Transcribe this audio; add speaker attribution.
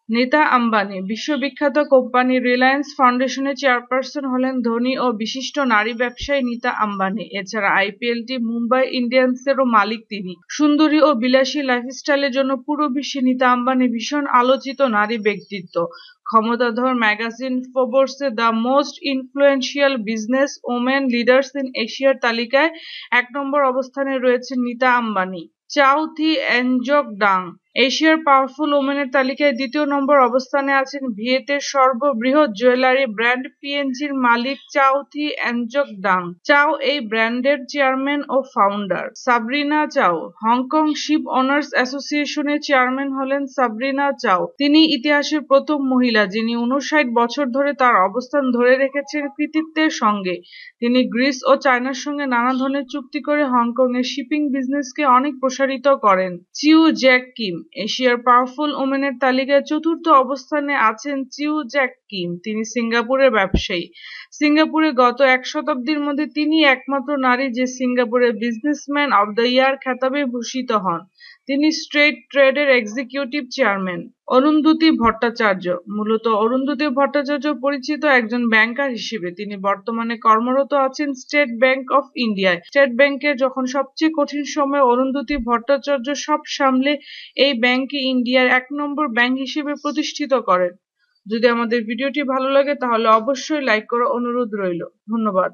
Speaker 1: নীতা আম্বানি বিশ্ববিখ্যাত কোম্পানি রিলায়েন্স ফাউন্ডেশনের চেয়ারপারসন হলেন ধনী ও বিশিষ্ট নারী ব্যবসায়ী নীতা আম্বানি। এছাড়া আইপিএল টিম মুম্বাই ইন্ডিয়ান্সেরও মালিক তিনি। সুন্দরী ও বিলাসী লাইফস্টাইলের জন্য পুরো বিশ্বে নীতা আম্বানি ভীষণ আলোচিত নারী ব্যক্তিত্ব। ক্ষমতাধর ম্যাগাজিন ফোর্বসের the most influential business women leaders in এশিয়ার তালিকায় ১ নম্বর অবস্থানে রয়েছেন নীতা আম্বানি। চাও থি এনজক ডাং এশিয়ার পাওয়ারফুল ওমেনের তালিকায় ২য় নম্বর অবস্থানে আছেন ভিয়েতের সর্ববৃহৎ জুয়েলারি ব্র্যান্ড পিএনজির মালিক চাও থি এনজক ডাং। চাও এই ব্র্যান্ডের চেয়ারম্যান ও ফাউন্ডার। সাবরিনা চাও হংকং শিপ ওনার্স অ্যাসোসিয়েশনের চেয়ারম্যান হলেন সাবরিনা চাও। তিনি ইতিহাসের প্রথম মহিলা যিনি ৫৯ বছর ধরে তার অবস্থান ধরে রেখেছেন কৃতিত্বের সঙ্গে। তিনি গ্রিস ও চায়নার সঙ্গে নানা ধরনের চুক্তি করে হংকং এর শিপিং বিজনেসকে অনেক প্রসারিত করেন। চিউ জ্যাক কিম এশিয়ার পাওয়ারফুল ওমেনের তালিকায় ৪র্থ অবস্থানে আছেন চিউ জ্যাক কিম। তিনি সিঙ্গাপুরের ব্যবসায়ী। সিঙ্গাপুরে গত ১ শতাব্দীর মধ্যে তিনিই একমাত্র নারী যে সিঙ্গাপুরের বিজনেসম্যান অব দ্য ইয়ার খেতাবে ভূষিত হন। তিনি স্ট্রেট ট্রেডের এক্সিকিউটিভ চেয়ারম্যান। অরুন্ধতী ভট্টাচার্য মূলত অরুন্ধতী ভট্টাচার্য পরিচিত একজন ব্যাংকার হিসেবে। তিনি বর্তমানে কর্মরত আছেন স্টেট ব্যাংক অফ ইন্ডিয়ায়। স্টেট ব্যাংকের যখন সবচেয়ে কঠিন সময়ে অরুন্ধতী ভট্টাচার্য সব সামলে এই ব্যাংককে ইন্ডিয়ার ১ নম্বর ব্যাংক হিসেবে প্রতিষ্ঠিত করেন। যদি আমাদের ভিডিওটি ভালো লাগে তাহলে অবশ্যই লাইক করার অনুরোধ রইল। ধন্যবাদ।